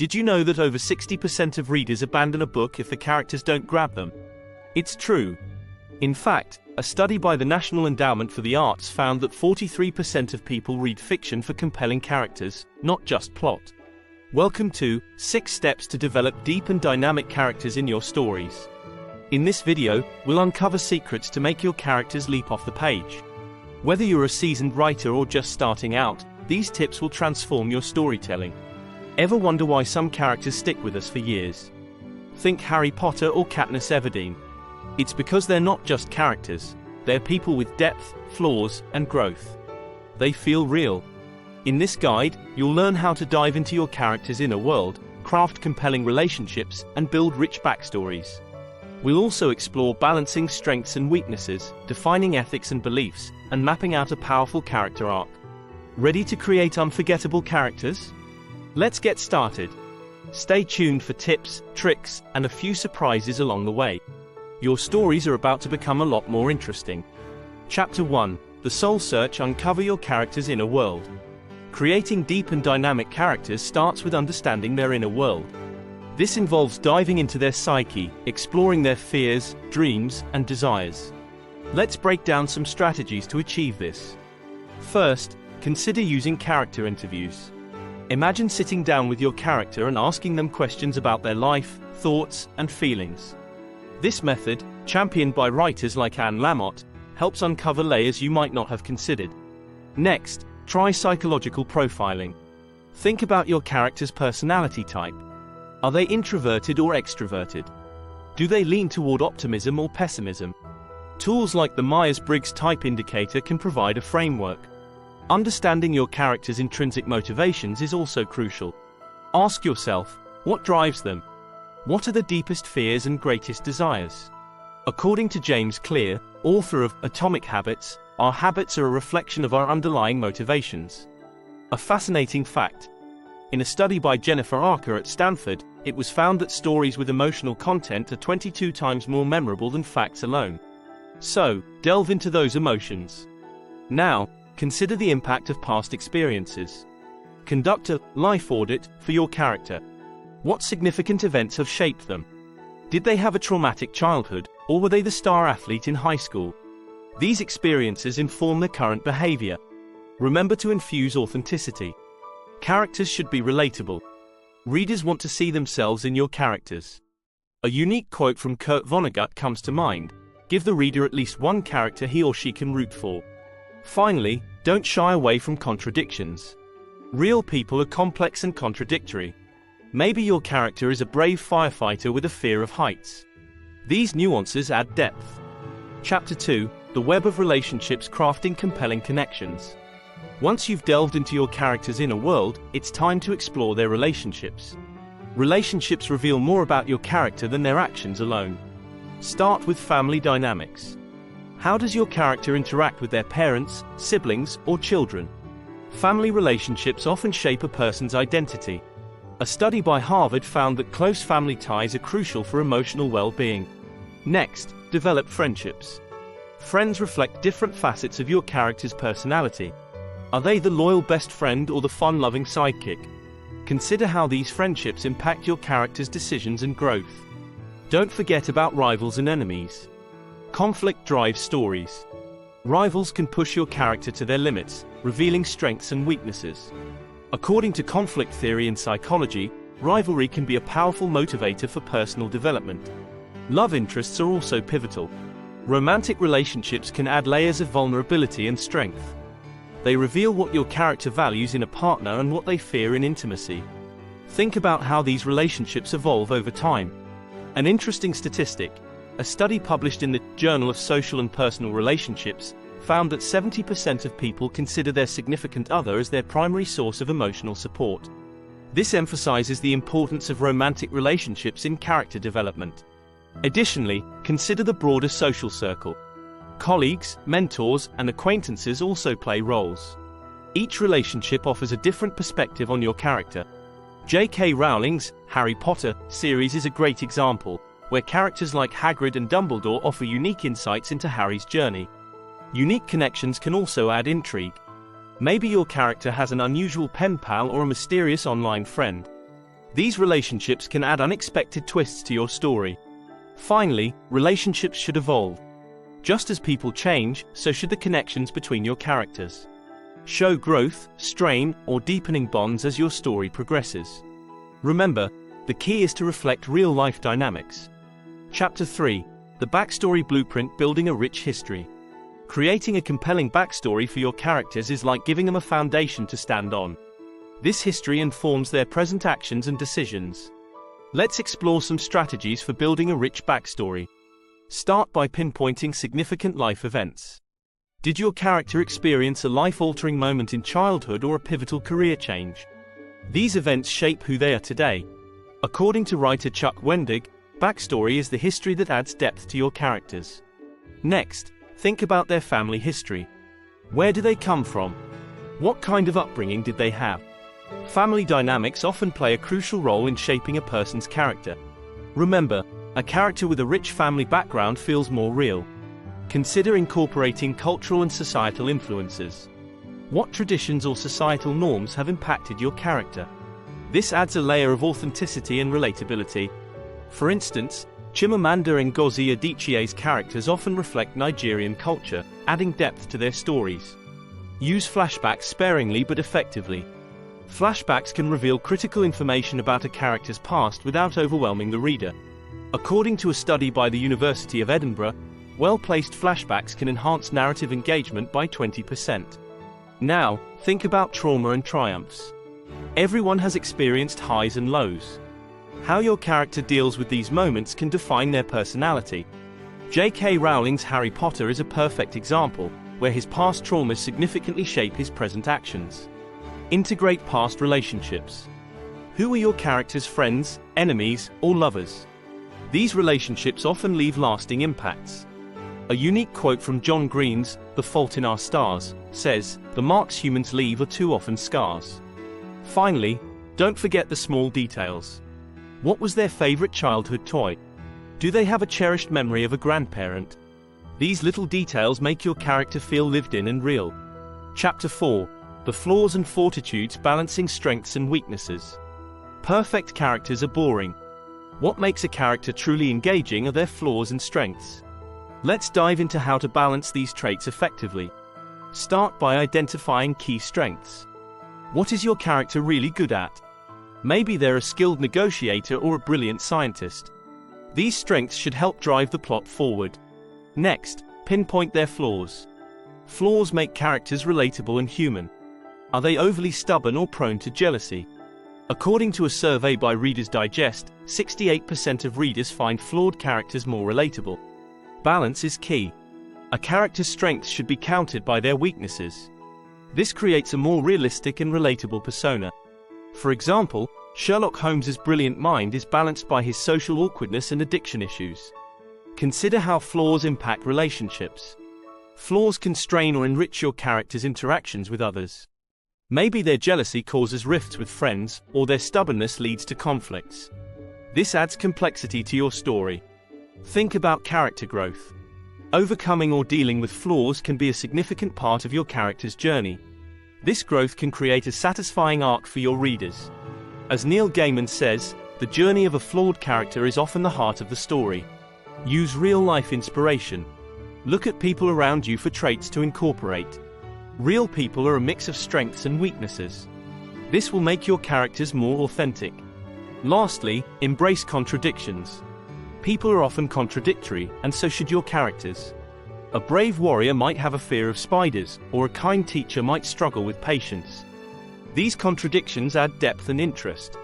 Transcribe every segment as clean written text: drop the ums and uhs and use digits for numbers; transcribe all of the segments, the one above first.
Did you know that over 60% of readers abandon a book if the characters don't grab them? It's true. In fact, a study by the National Endowment for the Arts found that 43% of people read fiction for compelling characters, not just plot. Welcome to 6 Steps to Develop Deep and Dynamic Characters in Your Stories. In this video, we'll uncover secrets to make your characters leap off the page. Whether you're a seasoned writer or just starting out, these tips will transform your storytelling. Ever wonder why some characters stick with us for years? Think Harry Potter or Katniss Everdeen. It's because they're not just characters, they're people with depth, flaws, and growth. They feel real. In this guide, you'll learn how to dive into your character's inner world, craft compelling relationships, and build rich backstories. We'll also explore balancing strengths and weaknesses, defining ethics and beliefs, and mapping out a powerful character arc. Ready to create unforgettable characters? Let's get started. Stay tuned for tips, tricks, and a few surprises along the way. Your stories are about to become a lot more interesting. Chapter 1: The Soul Search. Uncover your character's inner world. Creating deep and dynamic characters starts with understanding their inner world. This involves diving into their psyche, exploring their fears, dreams, and desires. Let's break down some strategies to achieve this. First, consider using character interviews. Imagine sitting down with your character and asking them questions about their life, thoughts, and feelings. This method, championed by writers like Anne Lamott, helps uncover layers you might not have considered. Next, try psychological profiling. Think about your character's personality type. Are they introverted or extroverted? Do they lean toward optimism or pessimism? Tools like the Myers-Briggs Type Indicator can provide a framework. Understanding your character's intrinsic motivations is also crucial. Ask yourself, what drives them? What are the deepest fears and greatest desires? According to James Clear, author of Atomic Habits, our habits are a reflection of our underlying motivations. A fascinating fact. In a study by Jennifer Archer at Stanford, it was found that stories with emotional content are 22 times more memorable than facts alone. So, delve into those emotions. Now, consider the impact of past experiences. Conduct a life audit for your character. What significant events have shaped them? Did they have a traumatic childhood, or were they the star athlete in high school? These experiences inform their current behavior. Remember to infuse authenticity. Characters should be relatable. Readers want to see themselves in your characters. A unique quote from Kurt Vonnegut comes to mind: "Give the reader at least one character he or she can root for." Finally, don't shy away from contradictions. Real people are complex and contradictory. Maybe your character is a brave firefighter with a fear of heights. These nuances add depth. Chapter 2: The Web of Relationships. Crafting compelling connections. Once you've delved into your character's inner world, it's time to explore their relationships. Relationships reveal more about your character than their actions alone. Start with family dynamics. How does your character interact with their parents, siblings, or children? Family relationships often shape a person's identity. A study by Harvard found that close family ties are crucial for emotional well-being. Next, develop friendships. Friends reflect different facets of your character's personality. Are they the loyal best friend or the fun-loving sidekick? Consider how these friendships impact your character's decisions and growth. Don't forget about rivals and enemies. Conflict drives stories. Rivals can push your character to their limits, revealing strengths and weaknesses. According to conflict theory and psychology, rivalry can be a powerful motivator for personal development. Love interests are also pivotal. Romantic relationships can add layers of vulnerability and strength. They reveal what your character values in a partner and what they fear in intimacy. Think about how these relationships evolve over time. An interesting statistic: a study published in the Journal of Social and Personal Relationships found that 70% of people consider their significant other as their primary source of emotional support. This emphasizes the importance of romantic relationships in character development. Additionally, consider the broader social circle. Colleagues, mentors, and acquaintances also play roles. Each relationship offers a different perspective on your character. J.K. Rowling's Harry Potter series is a great example, where characters like Hagrid and Dumbledore offer unique insights into Harry's journey. Unique connections can also add intrigue. Maybe your character has an unusual pen pal or a mysterious online friend. These relationships can add unexpected twists to your story. Finally, relationships should evolve. Just as people change, so should the connections between your characters. Show growth, strain, or deepening bonds as your story progresses. Remember, the key is to reflect real-life dynamics. Chapter 3. The Backstory Blueprint: Building a Rich History. Creating a compelling backstory for your characters is like giving them a foundation to stand on. This history informs their present actions and decisions. Let's explore some strategies for building a rich backstory. Start by pinpointing significant life events. Did your character experience a life-altering moment in childhood or a pivotal career change? These events shape who they are today. According to writer Chuck Wendig, backstory is the history that adds depth to your characters. Next, think about their family history. Where do they come from? What kind of upbringing did they have? Family dynamics often play a crucial role in shaping a person's character. Remember, a character with a rich family background feels more real. Consider incorporating cultural and societal influences. What traditions or societal norms have impacted your character? This adds a layer of authenticity and relatability. For instance, Chimamanda Ngozi Adichie's characters often reflect Nigerian culture, adding depth to their stories. Use flashbacks sparingly but effectively. Flashbacks can reveal critical information about a character's past without overwhelming the reader. According to a study by the University of Edinburgh, well-placed flashbacks can enhance narrative engagement by 20%. Now, think about trauma and triumphs. Everyone has experienced highs and lows. How your character deals with these moments can define their personality. J.K. Rowling's Harry Potter is a perfect example, where his past traumas significantly shape his present actions. Integrate past relationships. Who are your character's friends, enemies, or lovers? These relationships often leave lasting impacts. A unique quote from John Green's The Fault in Our Stars says, "The marks humans leave are too often scars." Finally, don't forget the small details. What was their favorite childhood toy? Do they have a cherished memory of a grandparent? These little details make your character feel lived in and real. Chapter 4. The Flaws and Fortitudes: Balancing Strengths and Weaknesses. Perfect characters are boring. What makes a character truly engaging are their flaws and strengths. Let's dive into how to balance these traits effectively. Start by identifying key strengths. What is your character really good at? Maybe they're a skilled negotiator or a brilliant scientist. These strengths should help drive the plot forward. Next, pinpoint their flaws. Flaws make characters relatable and human. Are they overly stubborn or prone to jealousy? According to a survey by Reader's Digest, 68% of readers find flawed characters more relatable. Balance is key. A character's strengths should be countered by their weaknesses. This creates a more realistic and relatable persona. For example, Sherlock Holmes's brilliant mind is balanced by his social awkwardness and addiction issues. Consider how flaws impact relationships. Flaws can strain or enrich your character's interactions with others. Maybe their jealousy causes rifts with friends, or their stubbornness leads to conflicts. This adds complexity to your story. Think about character growth. Overcoming or dealing with flaws can be a significant part of your character's journey. This growth can create a satisfying arc for your readers. As Neil Gaiman says, the journey of a flawed character is often the heart of the story. Use real-life inspiration. Look at people around you for traits to incorporate. Real people are a mix of strengths and weaknesses. This will make your characters more authentic. Lastly, embrace contradictions. People are often contradictory, and so should your characters. A brave warrior might have a fear of spiders, or a kind teacher might struggle with patience. These contradictions add depth and interest.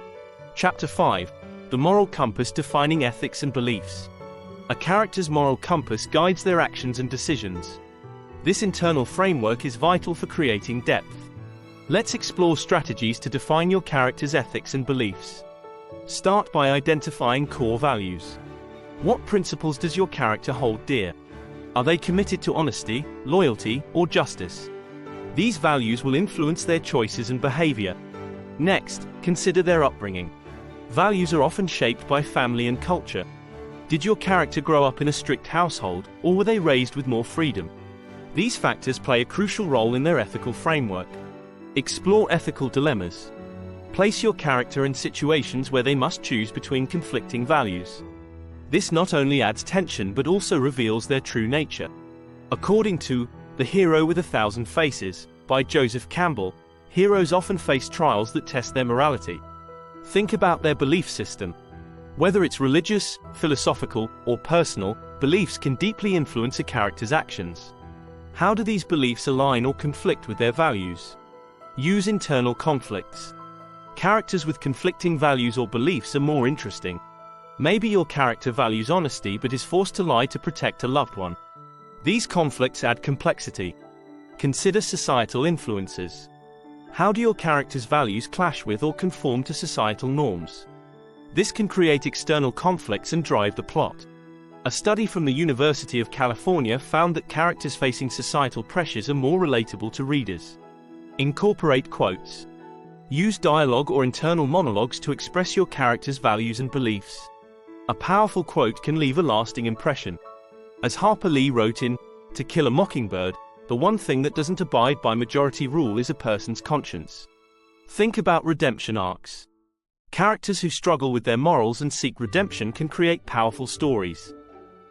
Chapter 5. The Moral Compass: Defining Ethics and Beliefs. A character's moral compass guides their actions and decisions. This internal framework is vital for creating depth. Let's explore strategies to define your character's ethics and beliefs. Start by identifying core values. What principles does your character hold dear? Are they committed to honesty, loyalty, or justice? These values will influence their choices and behavior. Next, consider their upbringing. Values are often shaped by family and culture. Did your character grow up in a strict household, or were they raised with more freedom? These factors play a crucial role in their ethical framework. Explore ethical dilemmas. Place your character in situations where they must choose between conflicting values. This not only adds tension but also reveals their true nature. According to The Hero with a Thousand Faces, by Joseph Campbell, heroes often face trials that test their morality. Think about their belief system. Whether it's religious, philosophical, or personal, beliefs can deeply influence a character's actions. How do these beliefs align or conflict with their values? Use internal conflicts. Characters with conflicting values or beliefs are more interesting. Maybe your character values honesty but is forced to lie to protect a loved one. These conflicts add complexity. Consider societal influences. How do your character's values clash with or conform to societal norms? This can create external conflicts and drive the plot. A study from the University of California found that characters facing societal pressures are more relatable to readers. Incorporate quotes. Use dialogue or internal monologues to express your character's values and beliefs. A powerful quote can leave a lasting impression. As Harper Lee wrote in To Kill a Mockingbird, the one thing that doesn't abide by majority rule is a person's conscience. Think about redemption arcs. Characters who struggle with their morals and seek redemption can create powerful stories.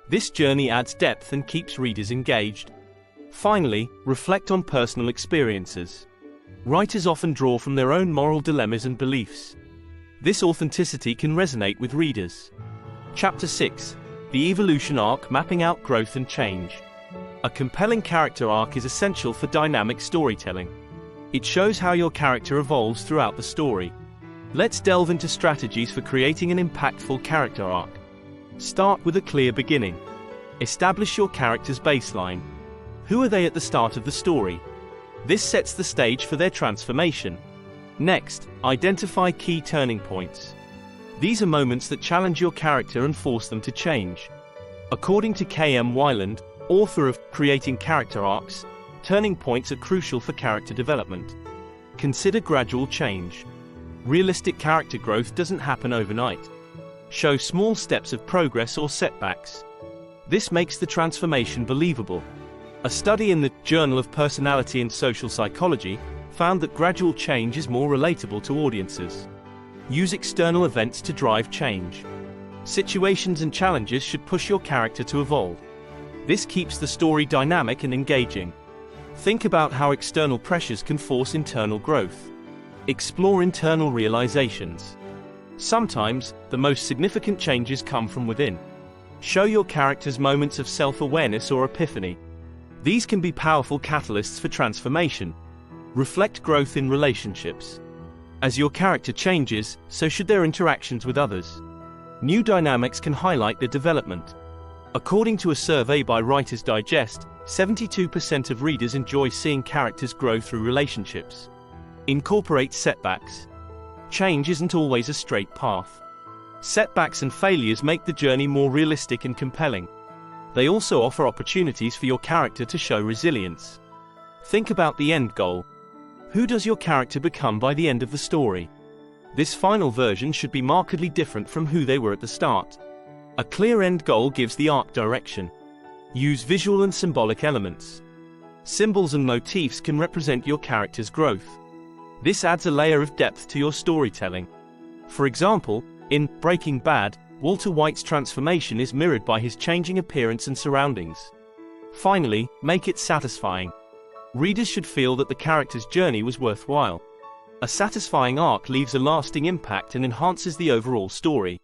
This journey adds depth and keeps readers engaged. Finally, reflect on personal experiences. Writers often draw from their own moral dilemmas and beliefs. This authenticity can resonate with readers. Chapter 6. The Evolution Arc, Mapping Out Growth and Change. A compelling character arc is essential for dynamic storytelling. It shows how your character evolves throughout the story. Let's delve into strategies for creating an impactful character arc. Start with a clear beginning. Establish your character's baseline. Who are they at the start of the story? This sets the stage for their transformation. Next, identify key turning points. These are moments that challenge your character and force them to change. According to K.M. Weiland, author of Creating Character Arcs, turning points are crucial for character development. Consider gradual change. Realistic character growth doesn't happen overnight. Show small steps of progress or setbacks. This makes the transformation believable. A study in the Journal of Personality and Social Psychology found that gradual change is more relatable to audiences. Use external events to drive change. Situations and challenges should push your character to evolve. This keeps the story dynamic and engaging. Think about how external pressures can force internal growth. Explore internal realizations. Sometimes, the most significant changes come from within. Show your characters moments of self-awareness or epiphany. These can be powerful catalysts for transformation. Reflect growth in relationships. As your character changes, so should their interactions with others. New dynamics can highlight their development. According to a survey by Writer's Digest, 72% of readers enjoy seeing characters grow through relationships. Incorporate setbacks. Change isn't always a straight path. Setbacks and failures make the journey more realistic and compelling. They also offer opportunities for your character to show resilience. Think about the end goal. Who does your character become by the end of the story? This final version should be markedly different from who they were at the start. A clear end goal gives the arc direction. Use visual and symbolic elements. Symbols and motifs can represent your character's growth. This adds a layer of depth to your storytelling. For example, in Breaking Bad, Walter White's transformation is mirrored by his changing appearance and surroundings. Finally, make it satisfying. Readers should feel that the character's journey was worthwhile. A satisfying arc leaves a lasting impact and enhances the overall story.